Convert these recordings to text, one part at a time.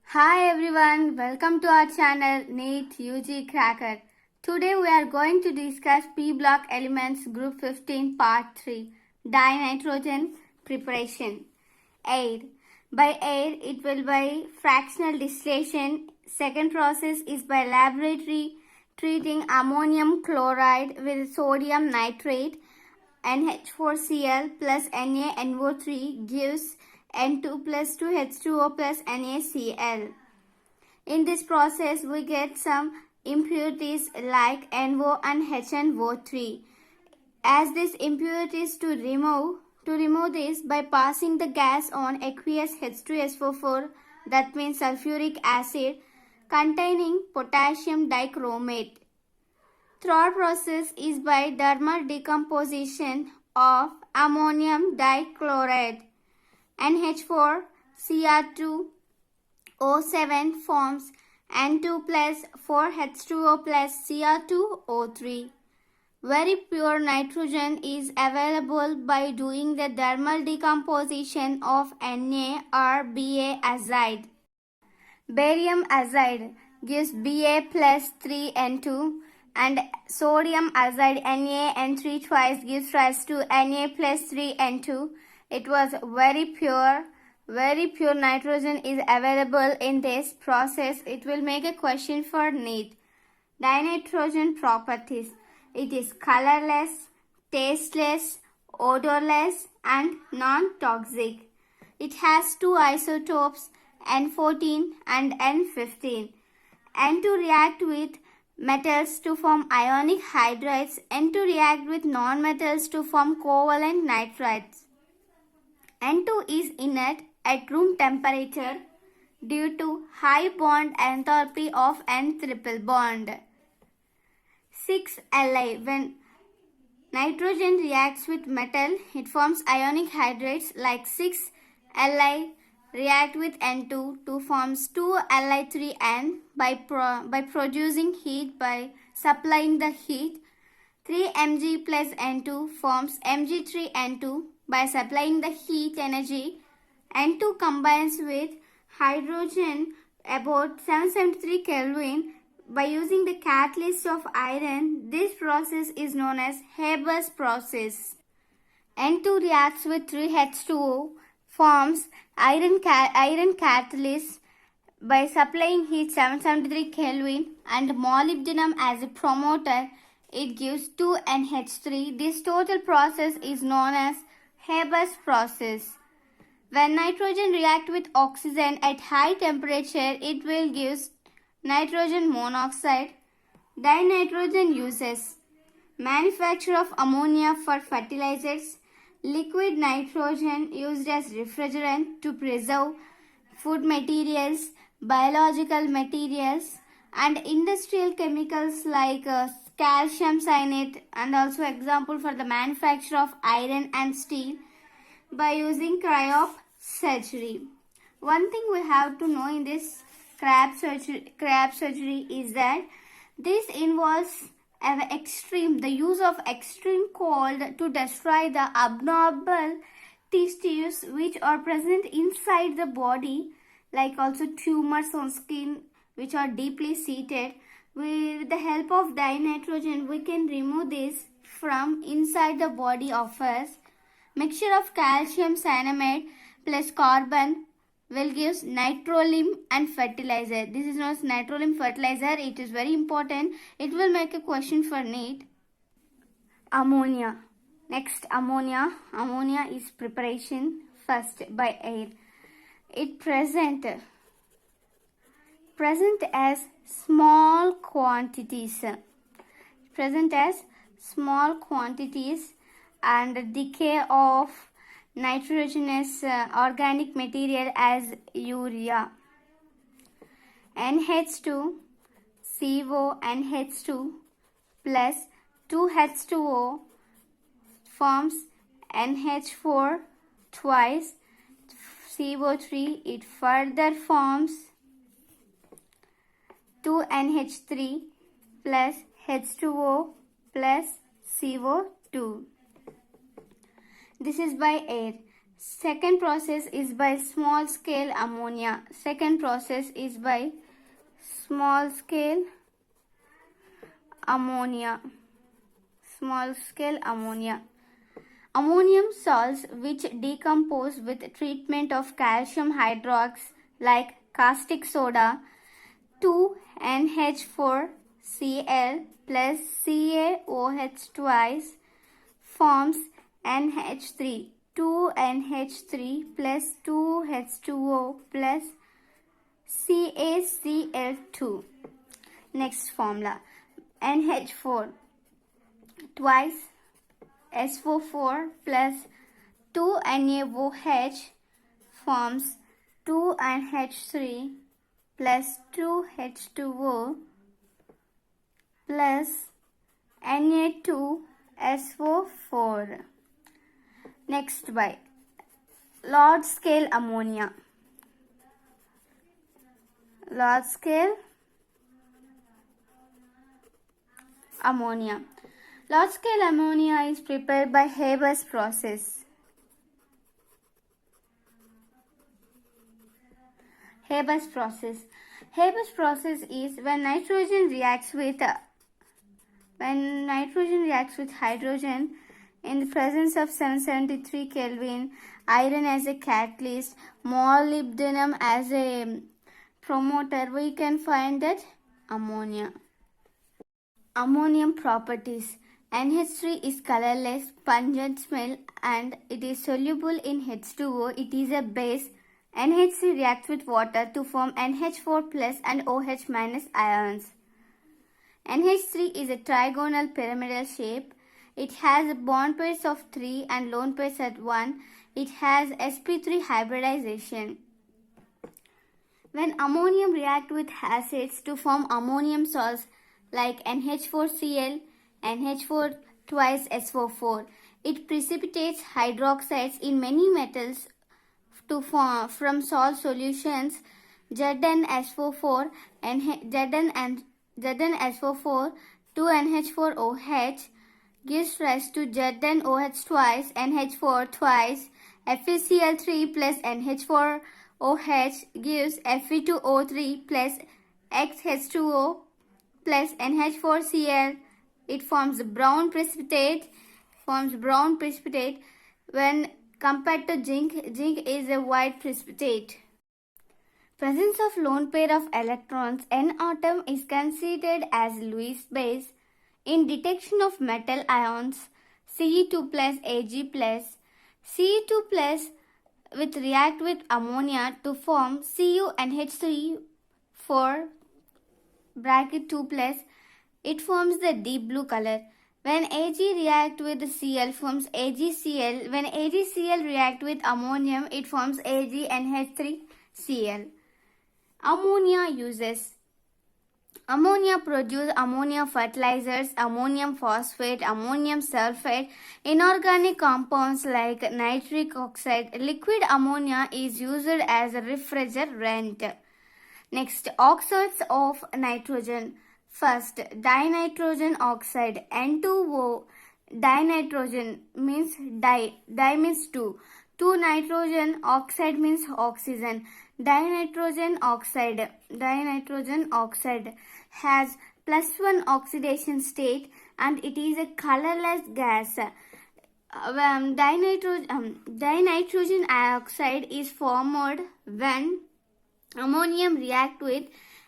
Hi everyone, welcome to our channel NEET UG Cracker. Today we are going to discuss P block elements group 15 part 3 dinitrogen preparation. Air. By air it will by fractional distillation. Second process is by laboratory treating ammonium chloride with sodium nitrate. NH4Cl plus NaNO3 gives N2 plus 2H2O plus NaCl. In this process, we get some impurities like NO and HNO3. As these impurities to remove this by passing the gas on aqueous H2SO4, that means sulfuric acid containing potassium dichromate. Third process is by dermal decomposition of ammonium dichloride. NH4Cr2O7 forms N2 plus 4H2O plus Cr2O3. Very pure nitrogen is available by doing the dermal decomposition of Na or Ba azide. Barium azide gives Ba plus 3N2 and sodium azide NaN3 twice gives rise to Na plus 3N2. It was very pure nitrogen is available in this process. It will make a question for NEET. Dinitrogen properties. It is colorless, tasteless, odorless and non-toxic. It has two isotopes N14 and N15. N2 react with metals to form ionic hydrides. N2 react with non-metals to form covalent nitrides. N2 is inert at room temperature due to high bond enthalpy of N triple bond. 6Li. When nitrogen reacts with metal, it forms ionic hydrides like 6Li react with N2 to forms 2Li3N by producing heat by supplying the heat. 3Mg plus N2 forms Mg3N2 by supplying the heat energy. N2 combines with hydrogen about 773 Kelvin by using the catalyst of iron. This process is known as Haber's process. N2 reacts with 3H2O, forms iron catalyst by supplying heat 773 Kelvin and molybdenum as a promoter. It gives 2NH3. This total process is known as Haber's process. When nitrogen reacts with oxygen at high temperature, it will give nitrogen monoxide. Dinitrogen uses. Manufacture of ammonia for fertilizers. Liquid nitrogen used as refrigerant to preserve food materials, biological materials and industrial chemicals like calcium cyanide, and also example for the manufacture of iron and steel by using cryosurgery. One thing we have to know in this cryosurgery is that this involves the use of extreme cold to destroy the abnormal tissues which are present inside the body, like also tumors on skin which are deeply seated. With the help of dinitrogen, we can remove this from inside the body of us. Mixture of calcium cyanamide plus carbon will give nitrolim and fertilizer. This is known as nitrolim fertilizer. It is very important. It will make a question for NEET. Ammonia. Next, ammonia. Ammonia is preparation first by air. It present as small quantities. And decay of nitrogenous organic material as urea. NH2CO NH2 plus 2H2O forms NH4 twice CO3. It further forms 2NH3 plus H2O plus CO2. This is by air. Second process is by small scale ammonia. Small scale ammonia. Ammonium salts which decompose with treatment of calcium hydrox like caustic soda 2NH4Cl plus CaOH twice forms NH3 2NH3 plus 2H2O plus CaCl2. Next formula, NH4 twice SO4 plus 2NaOH forms 2NH3 plus 2H2O plus Na2SO4. Next by large scale ammonia. Large scale ammonia is prepared by Haber's process. Haber's process is when nitrogen reacts with hydrogen in the presence of 773 Kelvin, iron as a catalyst, molybdenum as a promoter, we can find that ammonia. Ammonium properties. NH3 is colorless, pungent smell, and it is soluble in H2O. It is a base. NH3 reacts with water to form NH4 plus and OH minus ions. NH3 is a trigonal pyramidal shape. It has bond pairs of 3 and lone pairs at 1. It has sp3 hybridization. When ammonium reacts with acids to form ammonium salts like NH4Cl, NH4 twice SO4, it precipitates hydroxides in many metals to form from salt solutions. ZnSO4 and ZnSO4 2NH4OH gives rise to ZnOH twice NH4 twice FeCl3 plus NH4OH gives Fe2O3 plus XH2O plus NH4Cl. It forms brown precipitate. When compared to zinc is a white precipitate. Presence of lone pair of electrons, N-atom is considered as Lewis base. In detection of metal ions, Ce2 plus Ag plus, Ce2 plus with react with ammonia to form CuNH3 for bracket 2 plus, it forms the deep blue color. When Ag react with Cl forms AgCl. When AgCl react with ammonium, it forms AgNH3Cl. Ammonia uses. Ammonia produce ammonia fertilizers, ammonium phosphate, ammonium sulfate, inorganic compounds like nitric oxide. Liquid ammonia is used as a refrigerant. Next, oxides of nitrogen. First, dinitrogen oxide, N2O. Dinitrogen means di means 2. 2 nitrogen oxide means oxygen. Dinitrogen oxide has +1 oxidation state and it is a colorless gas. Dinitrogen oxide is formed when ammonium react with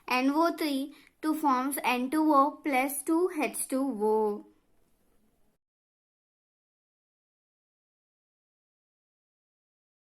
NO3 to forms N2O plus 2H2O.